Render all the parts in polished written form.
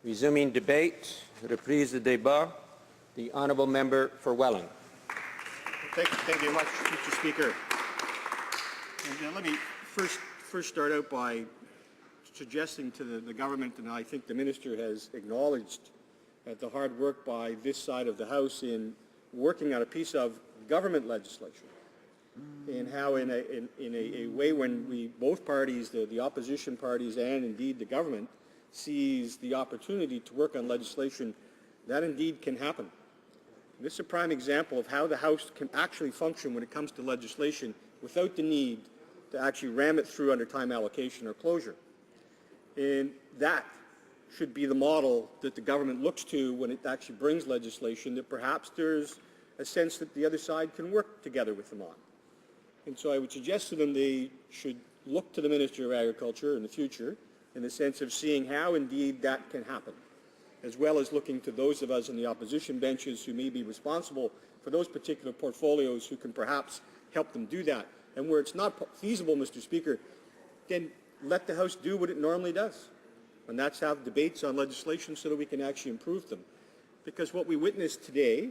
Resuming debate, reprise de débat, the honourable member for Welland. Thank you very much, Mr. Speaker. And let me first start out by suggesting to the government, and I think the minister has acknowledged the hard work by this side of the House in working on a piece of government legislation, and how in a way when we both parties, the opposition parties and indeed the government, sees the opportunity to work on legislation that indeed can happen. This is a prime example of how the House can actually function when it comes to legislation without the need to actually ram it through under time allocation or closure. And that should be the model that the government looks to when it actually brings legislation that perhaps there's a sense that the other side can work together with them on. And so I would suggest to them they should look to the Minister of Agriculture in the future in the sense of seeing how indeed that can happen, as well as looking to those of us in the opposition benches who may be responsible for those particular portfolios who can perhaps help them do that. And where it's not feasible, Mr. Speaker, then let the House do what it normally does, and that's have debates on legislation so that we can actually improve them. Because what we witnessed today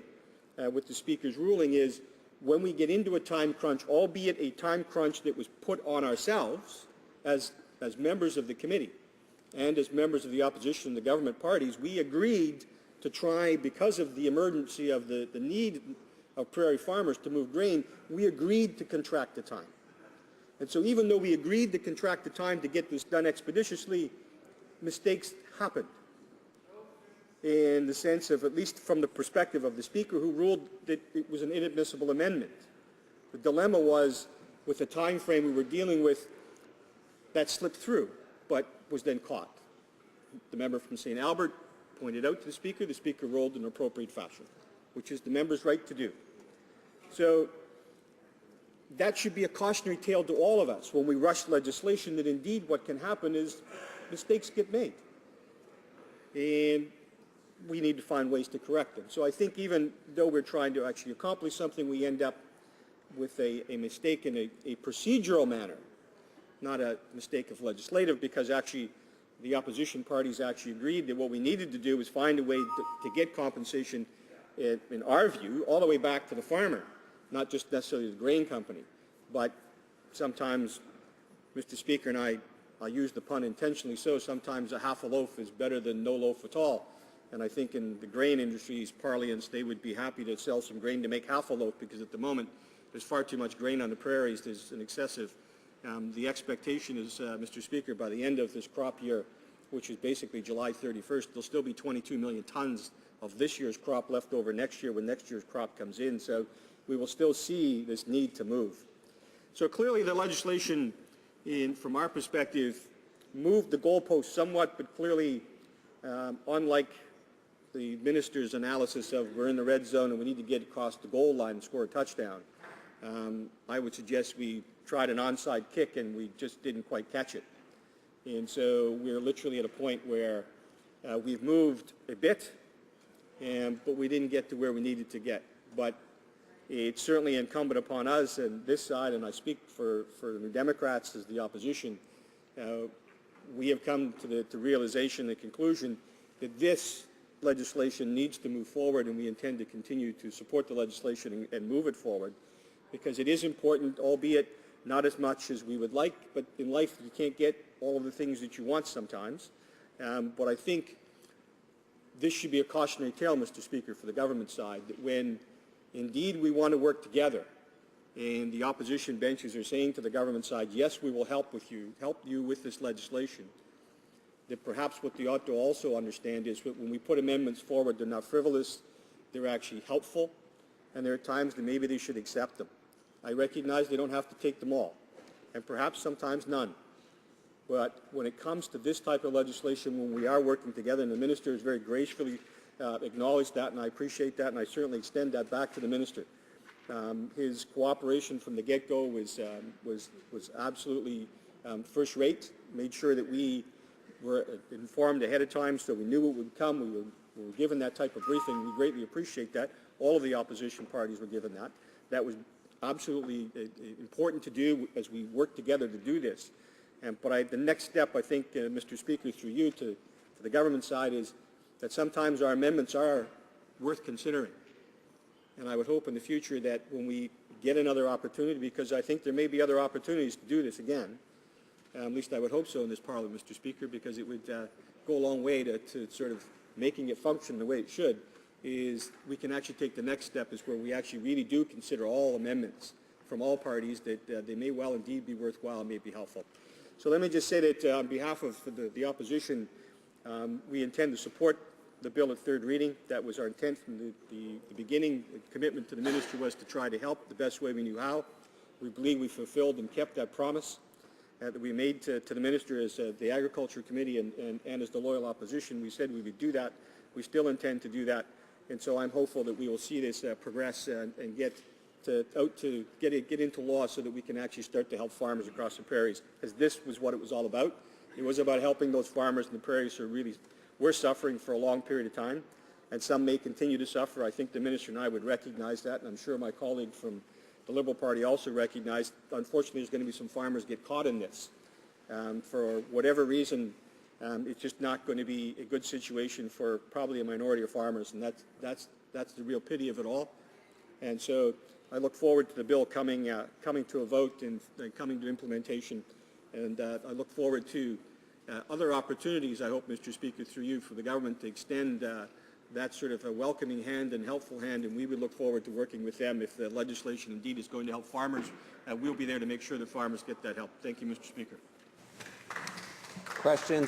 with the Speaker's ruling is when we get into a time crunch, albeit a time crunch that was put on ourselves as members of the committee and as members of the opposition and the government parties, we agreed to try, because of the emergency of the need of prairie farmers to move grain, we agreed to contract the time. And so even though we agreed to contract the time to get this done expeditiously, mistakes happened in the sense of, at least from the perspective of the Speaker who ruled that it was an inadmissible amendment. The dilemma was, with the time frame we were dealing with, that slipped through, but was then caught. The member from St. Albert pointed out to the Speaker ruled in an appropriate fashion, which is the member's right to do. So that should be a cautionary tale to all of us when we rush legislation, that indeed what can happen is mistakes get made. And we need to find ways to correct them. So I think even though we're trying to actually accomplish something, we end up with a mistake in a procedural manner, not a mistake of legislative, because actually the opposition parties actually agreed that what we needed to do was find a way to get compensation, in our view, all the way back to the farmer, not just necessarily the grain company. But sometimes, Mr. Speaker, and I use the pun intentionally so, sometimes a half a loaf is better than no loaf at all. And I think in the grain industry's parlance, they would be happy to sell some grain to make half a loaf, because at the moment there's far too much grain on the prairies. There's an excessive. The expectation is, Mr. Speaker, by the end of this crop year, which is basically July 31st, there'll still be 22 million tons of this year's crop left over next year when next year's crop comes in. So we will still see this need to move. So clearly the legislation, from our perspective, moved the goalpost somewhat, but clearly, unlike the minister's analysis of we're in the red zone and we need to get across the goal line and score a touchdown, I would suggest we tried an onside kick and we just didn't quite catch it. And so we're literally at a point where we've moved a bit, but we didn't get to where we needed to get. But it's certainly incumbent upon us and this side, and I speak for the Democrats as the opposition, we have come to the realization, the conclusion that this legislation needs to move forward, and we intend to continue to support the legislation and move it forward, because it is important, albeit not as much as we would like, but in life you can't get all of the things that you want sometimes. But I think this should be a cautionary tale, Mr. Speaker, for the government side, that when indeed we want to work together, and the opposition benches are saying to the government side, yes, we will help you with this legislation, that perhaps what they ought to also understand is that when we put amendments forward, they're not frivolous, they're actually helpful, and there are times that maybe they should accept them. I recognize they don't have to take them all, and perhaps sometimes none. But when it comes to this type of legislation, when we are working together, and the minister has very gracefully acknowledged that, and I appreciate that, and I certainly extend that back to the minister. His cooperation from the get-go was absolutely first-rate. Made sure that we were informed ahead of time so we knew what would come. We were given that type of briefing. We greatly appreciate that. All of the opposition parties were given that. That was absolutely important to do as we work together to do this. But the next step, I think, Mr. Speaker, through you, to to the government side is that sometimes our amendments are worth considering. And I would hope in the future that when we get another opportunity, because I think there may be other opportunities to do this again, at least I would hope so in this Parliament, Mr. Speaker, because it would go a long way to sort of making it function the way it should, is we can actually take the next step is where we actually really do consider all amendments from all parties that they may well indeed be worthwhile and may be helpful. So let me just say that on behalf of the opposition, we intend to support the bill at third reading. That was our intent from the beginning. The commitment to the minister was to try to help the best way we knew how. We believe we fulfilled and kept that promise that we made to the minister as the Agriculture Committee and as the loyal opposition. We said we would do that. We still intend to do that. And so I'm hopeful that we will see this progress and get into law so that we can actually start to help farmers across the prairies, because this was what it was all about. It was about helping those farmers in the prairies who really were suffering for a long period of time, and some may continue to suffer. I think the minister and I would recognize that, and I'm sure my colleague from the Liberal Party also recognized. Unfortunately, there's going to be some farmers get caught in this. For whatever reason, it's just not going to be a good situation for probably a minority of farmers, and that's the real pity of it all. And so I look forward to the bill coming to a vote and coming to implementation, and I look forward to other opportunities, I hope, Mr. Speaker, through you, for the government to extend that sort of a welcoming hand and helpful hand, and we would look forward to working with them if the legislation indeed is going to help farmers. We'll be there to make sure that farmers get that help. Thank you, Mr. Speaker. Questions?